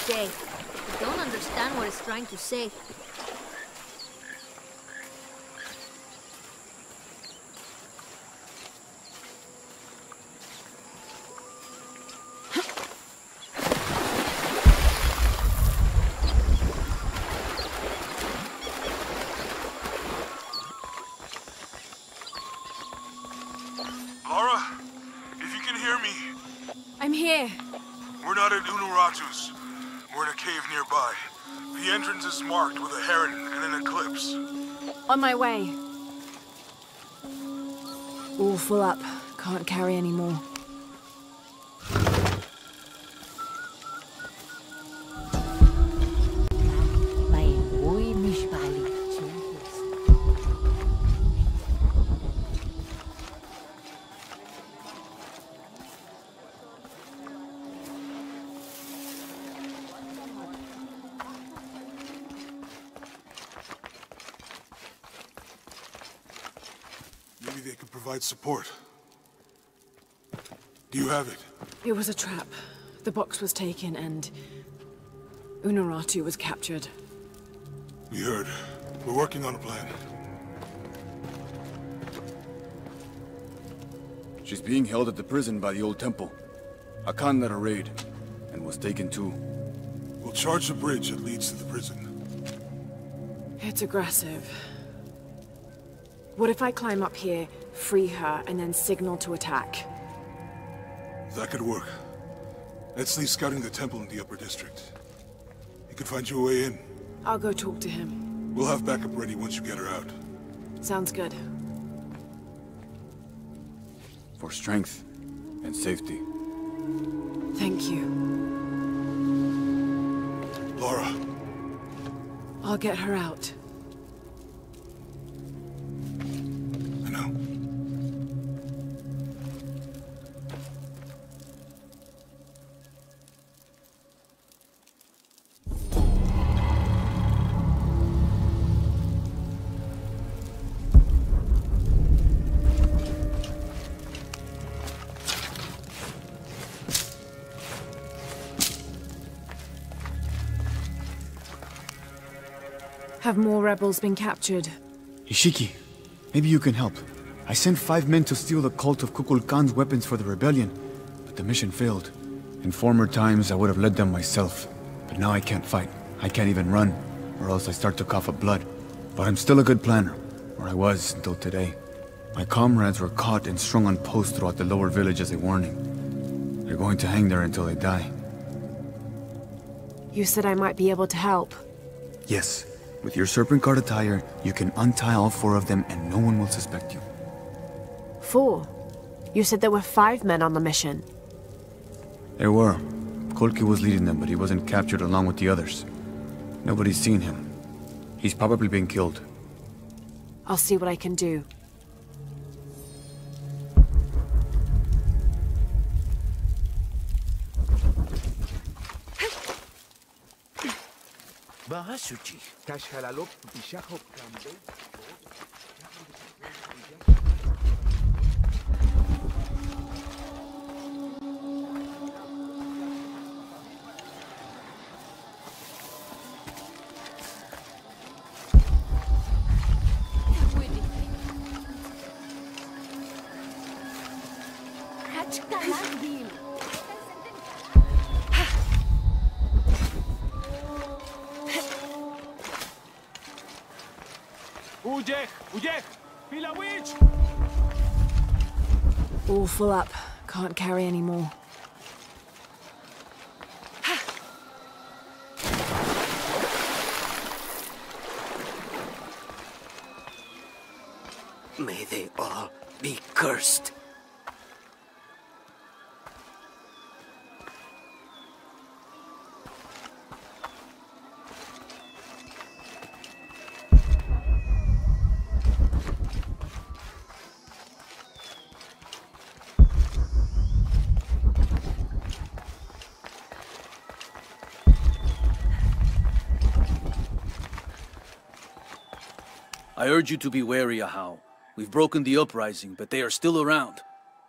day. I don't understand what it's trying to say. Lara, if you can hear me. I'm here. We're not at Unuratu's. We're in a cave nearby. The entrance is marked with a heron and an eclipse. On my way. All full up. Can't carry any more. Maybe they could provide support. Do you have it? It was a trap. The box was taken and Unuratu was captured. We heard. We're working on a plan. She's being held at the prison by the old temple. Hakan led a raid, and was taken too. We'll charge the bridge that leads to the prison. It's aggressive. What if I climb up here, free her, and then signal to attack? That could work. Etzli's scouting the temple in the upper district. He could find you a way in. I'll go talk to him. We'll have backup ready once you get her out. Sounds good. For strength and safety. Thank you. Lara. I'll get her out. I know. Have more rebels been captured? Ishiki, maybe you can help. I sent 5 men to steal the cult of Kukulkan's weapons for the rebellion, but the mission failed. In former times, I would have led them myself. But now I can't fight. I can't even run, or else I start to cough up blood. But I'm still a good planner, or I was until today. My comrades were caught and strung on posts throughout the lower village as a warning. They're going to hang there until they die. You said I might be able to help. Yes. With your serpent guard attire, you can untie all 4 of them and no one will suspect you. 4? You said there were 5 men on the mission. There were. Kolki was leading them, but he wasn't captured along with the others. Nobody's seen him. He's probably been killed. I'll see what I can do. Bahasuchi. Kashhalalop Bishahop Kambe. All full up. Can't carry any more. May they all be cursed. I urge you to be wary, Ahau. We've broken the uprising, but they are still around.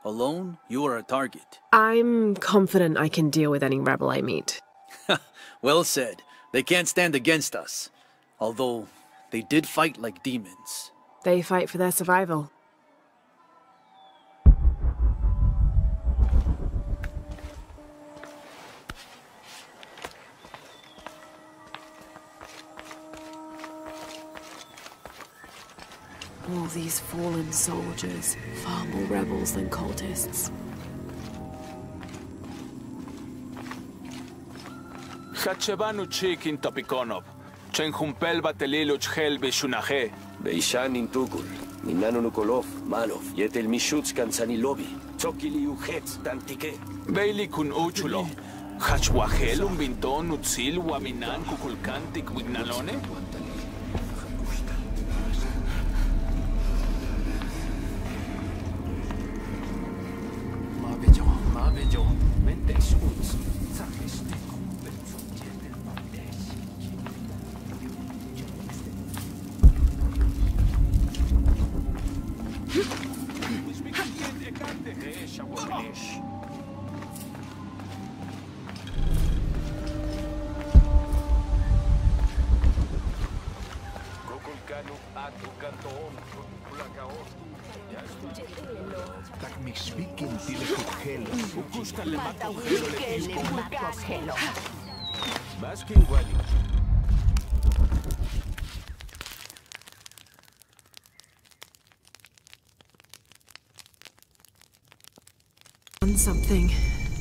Alone, you are a target. I'm confident I can deal with any rebel I meet. Well said. They can't stand against us. Although, they did fight like demons. They fight for their survival. All these fallen soldiers, far more rebels than cultists. Hachebanu chikin topikonov. Chenjumpel batelilo chhel beshunaje. Beishan intukul. Minano nukolov, malov. Yetel mishutskan sanilobi. Tsokili ujetz tantike. Beili kun uchulo. Hachwahel un binton utzil waminan kukulkantik wignalone. Mabejo. Mentes uts. Done something.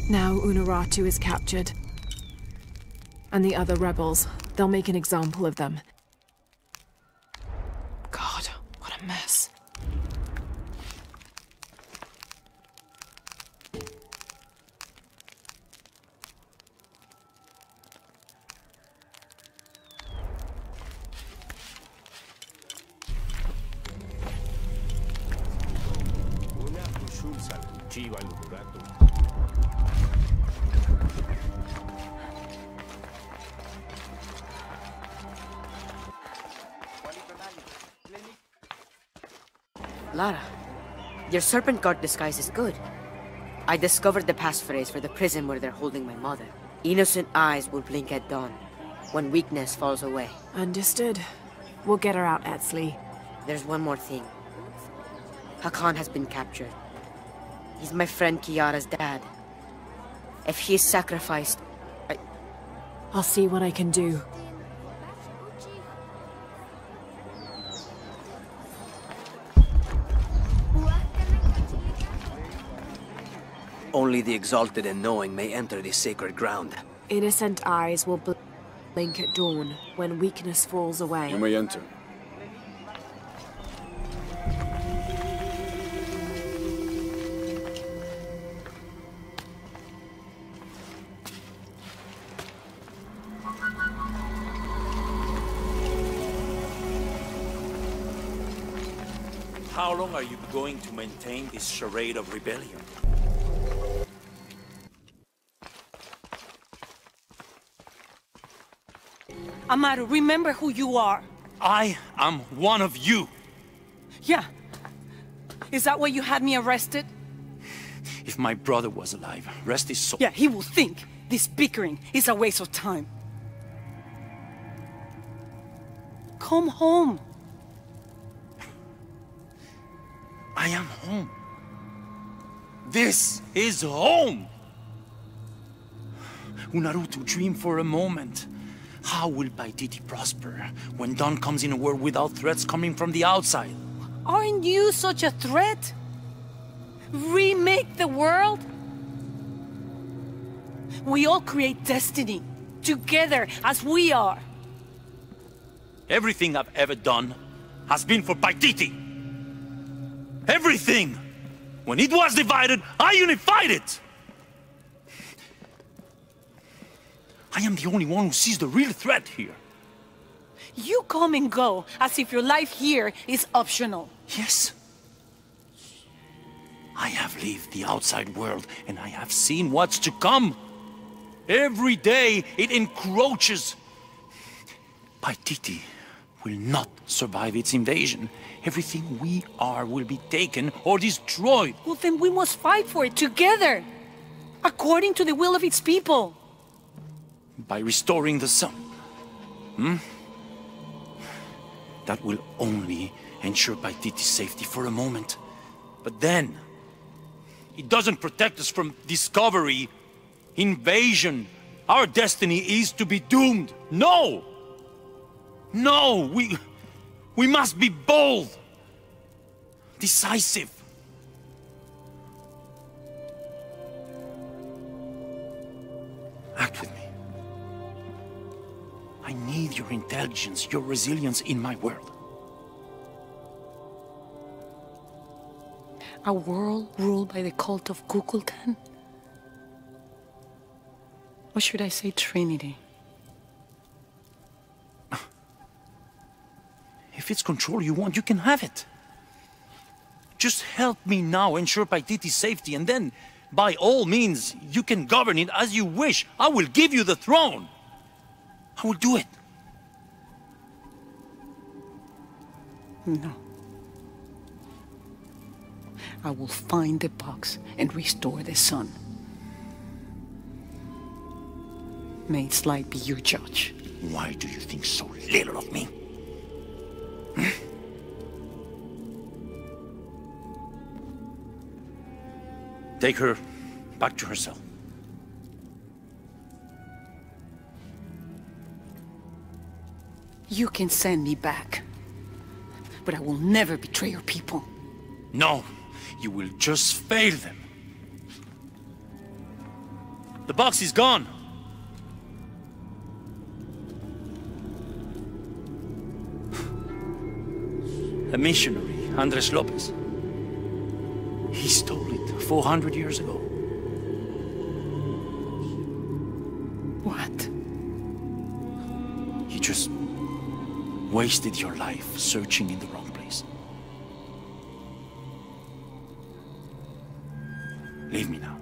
Now Unuratu is captured. And the other rebels, they'll make an example of them. God, what a mess. Lara, your serpent guard disguise is good. I discovered the passphrase for the prison where they're holding my mother. Innocent eyes will blink at dawn, when weakness falls away. Understood. We'll get her out, Etzli. There's one more thing. Hakan has been captured. He's my friend Kiara's dad. If he is sacrificed, I'll see what I can do. Only the exalted and knowing may enter this sacred ground. Innocent eyes will blink at dawn when weakness falls away. You may enter. How long are you going to maintain this charade of rebellion? Amaru, remember who you are. I am one of you. Yeah. Is that why you had me arrested? If my brother was alive, rest his soul. Yeah, he will think this bickering is a waste of time. Come home. I am home. This is home. Unuratu, dream for a moment. How will Paititi prosper when dawn comes in a world without threats coming from the outside? Aren't you such a threat? Remake the world? We all create destiny, together as we are. Everything I've ever done has been for Paititi. Everything! When it was divided, I unified it! I am the only one who sees the real threat here. You come and go as if your life here is optional. Yes. I have lived the outside world and I have seen what's to come. Every day it encroaches. Paititi will not survive its invasion. Everything we are will be taken or destroyed. Well, then we must fight for it together, according to the will of its people. By restoring the sun. That will only ensure Paititi's safety for a moment. But then, it doesn't protect us from discovery, invasion. Our destiny is to be doomed. No! No! We must be bold. Decisive. Act with me. I need your intelligence, your resilience in my world. A world ruled by the cult of Kukulkan? Or should I say Trinity? If it's control you want, you can have it. Just help me now ensure Paititi's safety, and then, by all means, you can govern it as you wish. I will give you the throne. I will do it. No. I will find the box and restore the sun. May its light be your judge. Why do you think so little of me? Take her back to her cell. You can send me back, but I will never betray your people. No, you will just fail them. The box is gone. A missionary, Andres Lopez. He stole it 400 years ago. What? You just wasted your life searching in the wrong place. Leave me now.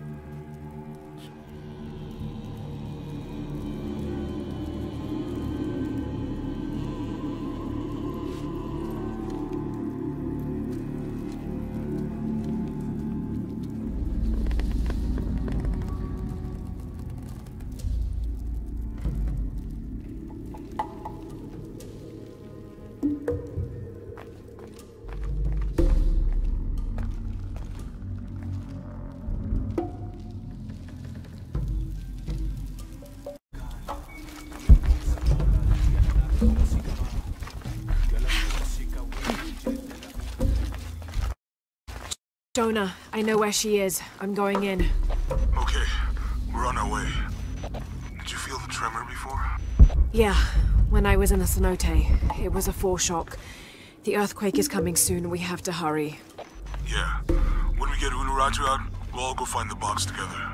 Jonah, I know where she is. I'm going in. Okay, we're on our way. Did you feel the tremor before? Yeah, when I was in the cenote. It was a foreshock. The earthquake is coming soon. We have to hurry. Yeah. When we get Unuratu out, we'll all go find the box together.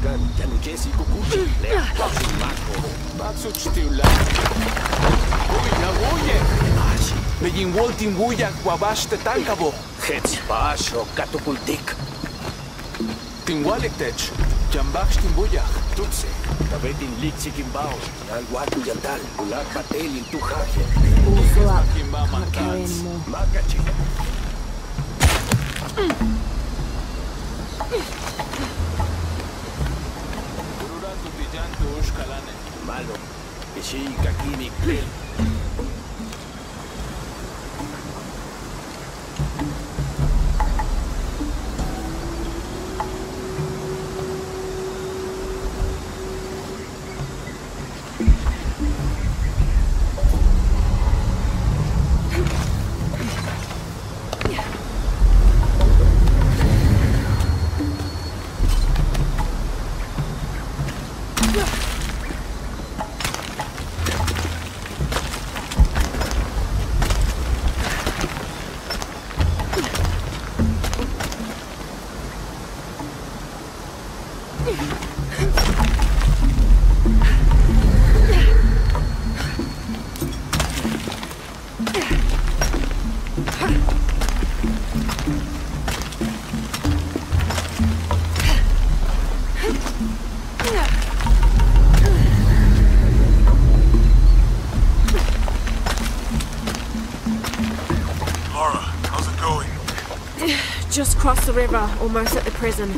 kukulkan, janukesi kukuchi, lea pasu mako. Baksuch tiula. Uy, nabuye! Begin woltin buyak wabash te tankabo. Hets pasho katukultik. Tinwalik tech. Jambaksh timbuyak. Tutse, tabetin liksi kimbao. Nalwatu yantal, ulak batel in tu haje. Awful up. Kimba Can't carry mankats. anymore. Makachi. Ururatu pillantu ushkalane. Malo. Ishi kakini klel. Just crossed the river, almost at the prison.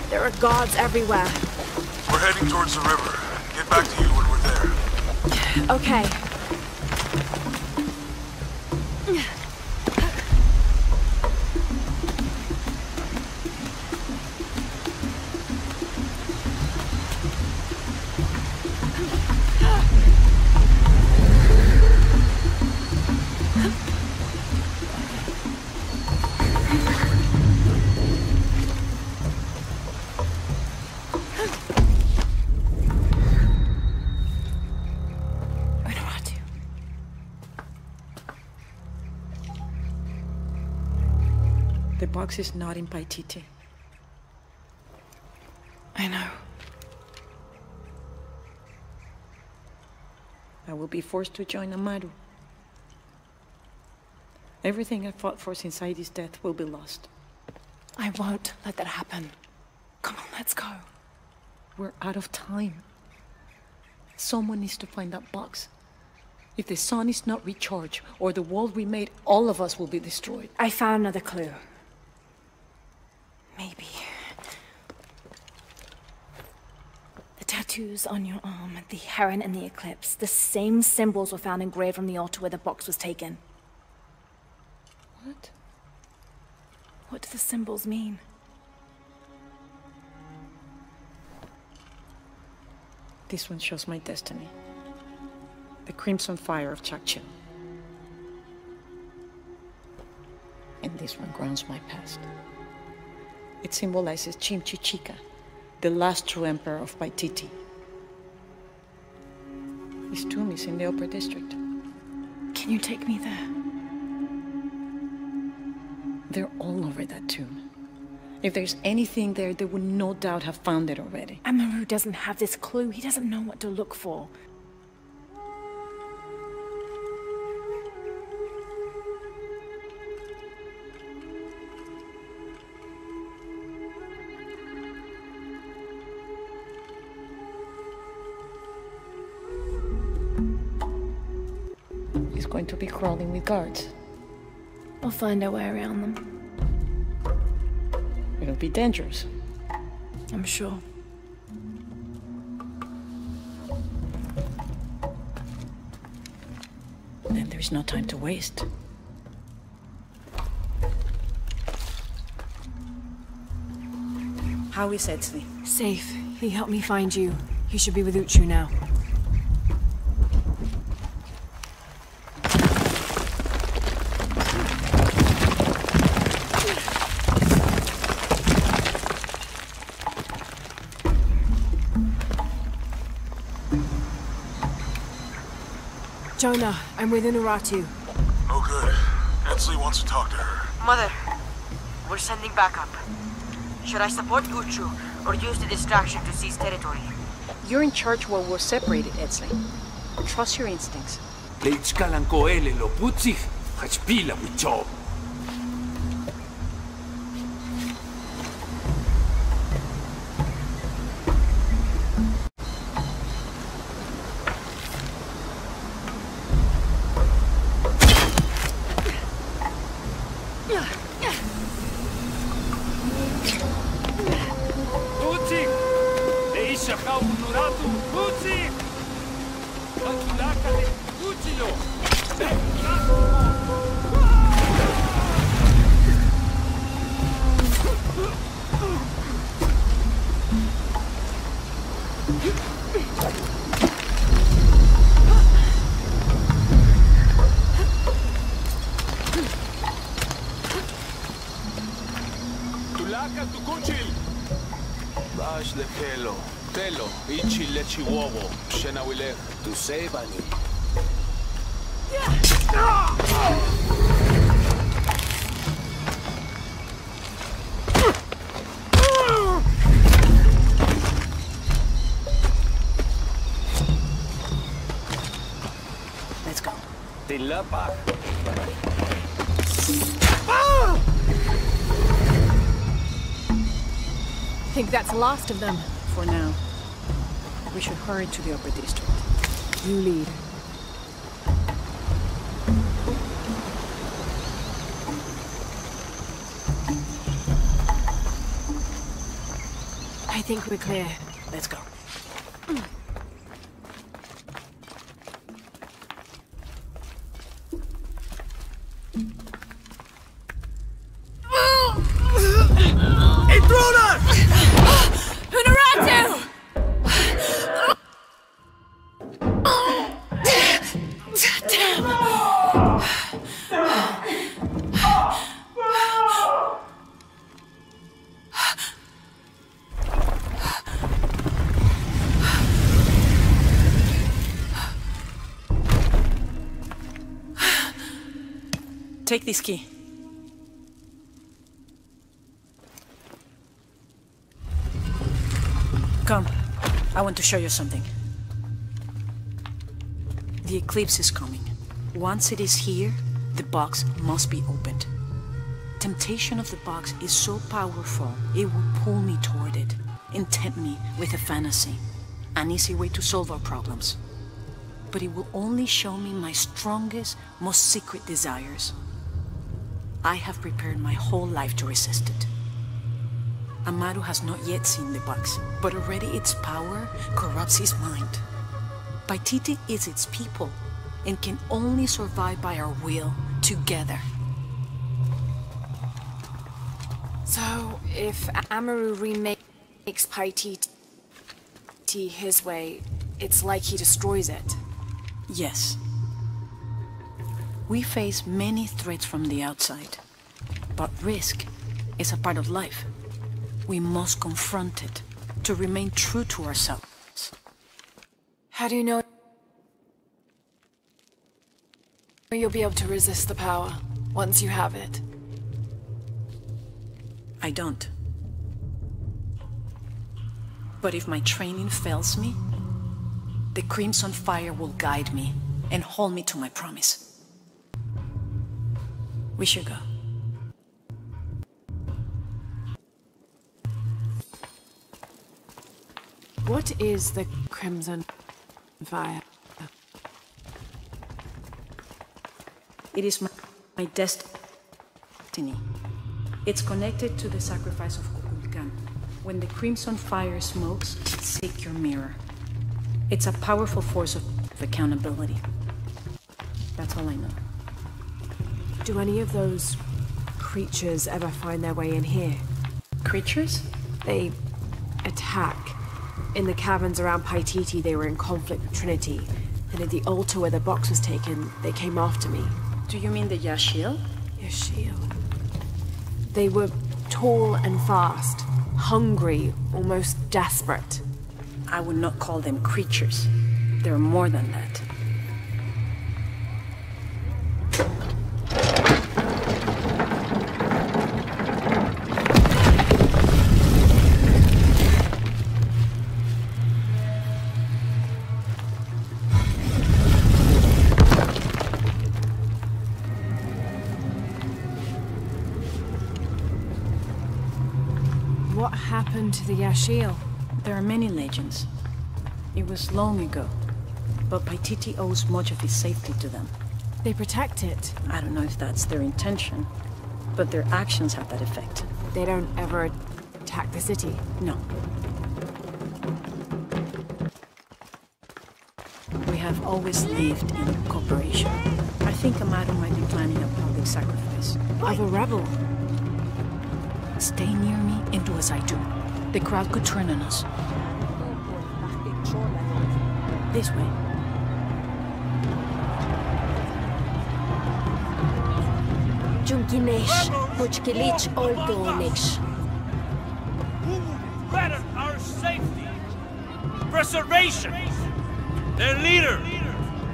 There are guards everywhere. We're heading towards the river. Get back to you when we're there. Okay. The box is not in Paititi. I know. I will be forced to join Amaru. Everything I fought for since Aidi's death will be lost. I won't let that happen. Come on, let's go. We're out of time. Someone needs to find that box. If the sun is not recharged, or the world we made, all of us will be destroyed. I found another clue. Maybe. The tattoos on your arm, the heron and the eclipse, the same symbols were found engraved on the altar where the box was taken. What? What do the symbols mean? This one shows my destiny. The crimson fire of Chakchil. And this one grounds my past. It symbolizes Chimchichica, the last true emperor of Paititi. His tomb is in the upper district. Can you take me there? They're all over that tomb. If there's anything there, they would no doubt have found it already. Amaru doesn't have this clue. He doesn't know what to look for. He's going to be crawling with guards. We'll find our way around them. It'll be dangerous. I'm sure. Then there's no time to waste. How is Etzli? Safe. He helped me find you. He should be with Uchu now. Jonah, I'm with Unuratu. Oh good. Etzli wants to talk to her. Mother, we're sending backup. Should I support Uchu, or use the distraction to seize territory. You're in charge while we're separated, Edsel. Trust your instincts. Leichkalan koele lo putzig, hachpila wicho. Putzig! Leisha ka unuratu, Putzig! Kalkulaka de Putzilo! Tulaka tu kuchil! Bash le pelo. Telo, ichi lechi wowo, shena wilech. Tu sebani. Let's go. Tilapa. Think that's the last of them. For now, we should hurry to the upper district. You lead. I think we're clear. Let's go. Intruder! Unuratu! Take this key. Come. I want to show you something. The eclipse is coming. Once it is here, the box must be opened. Temptation of the box is so powerful, it will pull me toward it and tempt me with a fantasy. An easy way to solve our problems. But it will only show me my strongest, most secret desires. I have prepared my whole life to resist it. Amaru has not yet seen the box, but already its power corrupts his mind. Paititi is its people, and can only survive by our will, together. So, if Amaru remakes Paititi his way, it's like he destroys it. Yes. We face many threats from the outside, but risk is a part of life. We must confront it to remain true to ourselves. How do you know you'll be able to resist the power once you have it? I don't. But if my training fails me, the Crimson Fire will guide me and hold me to my promise. We should go. What is the Crimson Fire? It is my destiny. It's connected to the sacrifice of Kukulkan. When the Crimson Fire smokes, seek your mirror. It's a powerful force of accountability. That's all I know. Do any of those creatures ever find their way in here? Creatures? They attack. In the caverns around Paititi, they were in conflict with Trinity. And at the altar where the box was taken, they came after me. Do you mean the Yashiel? Yashiel. They were tall and fast, hungry, almost desperate. I would not call them creatures. They're more than that. What happened to the Yashil? There are many legends. It was long ago, but Paititi owes much of his safety to them. They protect it. I don't know if that's their intention, but their actions have that effect. They don't ever attack the city? No. We have always lived in cooperation. I think Amado might be planning a public sacrifice. Of a rebel? Stay near me and do as I do. The crowd could turn on us. This way. Junkinesh, Muchkilich Olgonish. Who threaten our safety, preservation? Their leader,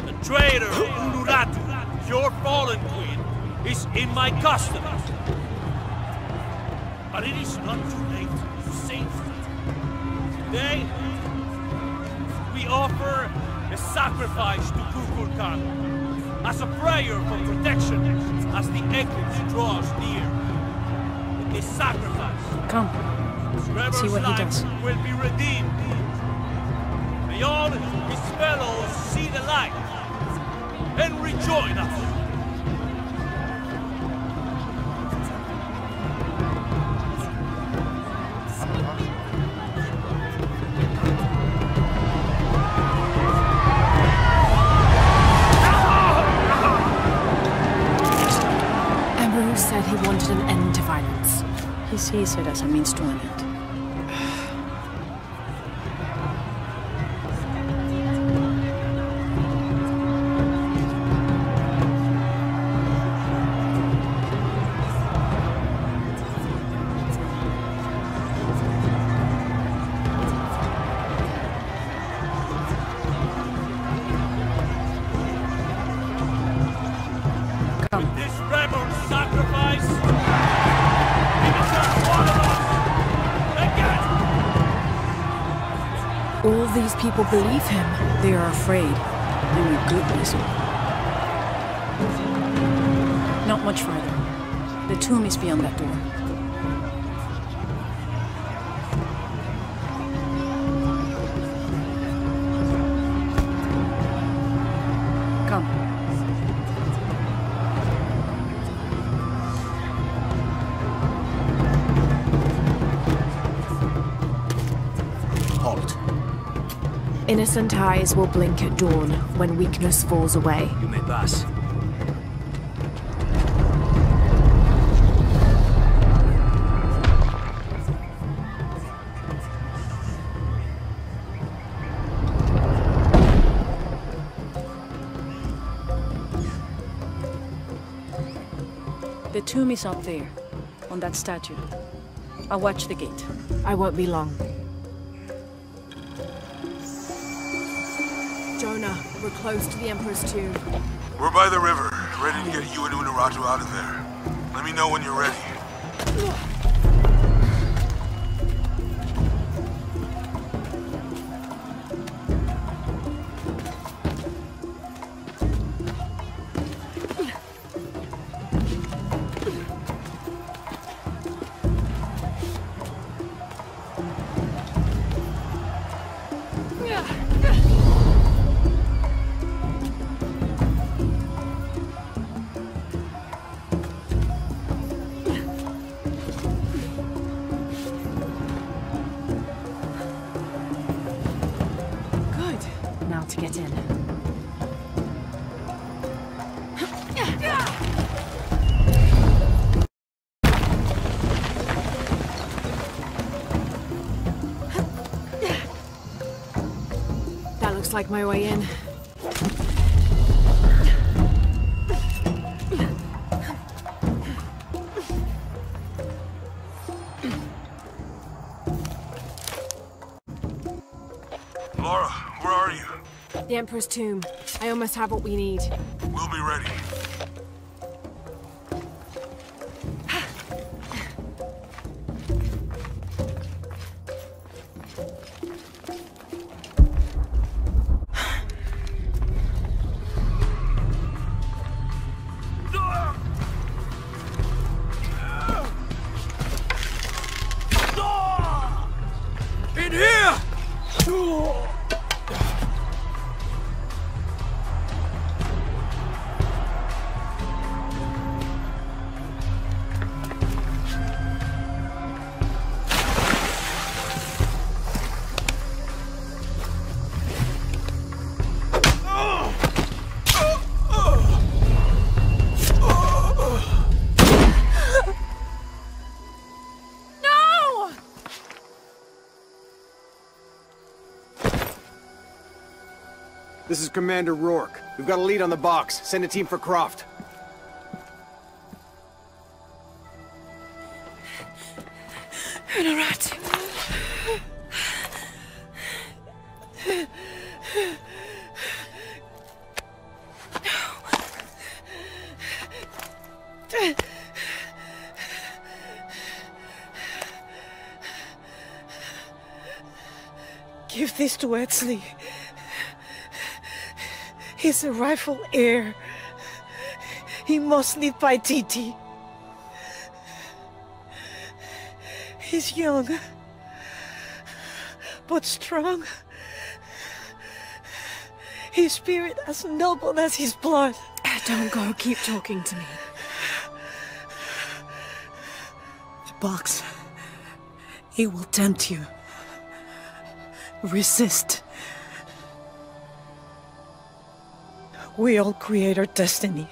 the traitor Unuratu, your fallen queen, is in my custody. But it is not too late to save her. Today, we offer a sacrifice to Kukulkan as a prayer for protection as the eclipse draws near. With this sacrifice, come, see what he does. Will be redeemed. May all his fellows see the light and rejoin us. Said he wanted an end to violence. He sees it as a means to an end. All these people believe him. They are afraid, and with good reason. Not much farther. The tomb is beyond that door. Come. Halt. Innocent eyes will blink at dawn when weakness falls away. You may pass. The tomb is up there, on that statue. I'll watch the gate. I won't be long. Jonah, we're close to the Emperor's tomb. We're by the river, ready to get you and Unuratu out of there. Let me know when you're ready. To get in. That looks like my way in. Laura, where are you? The Emperor's tomb. I almost have what we need. We'll be ready. This is Commander Rourke. We've got a lead on the box. Send a team for Croft. Unuratu. Give this to Etzli. He's a rightful heir. He must lead Paititi. He's young, but strong. His spirit as noble as his blood. Don't go. Keep talking to me. The box. It will tempt you. Resist. We all create our destiny.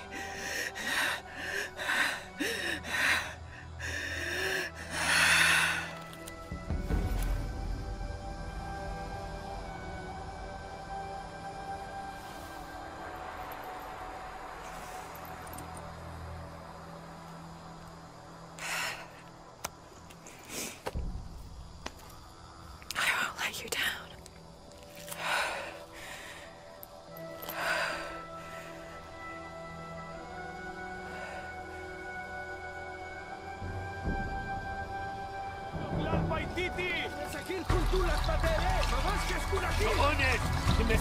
You down. ¡Cojones! ¿Me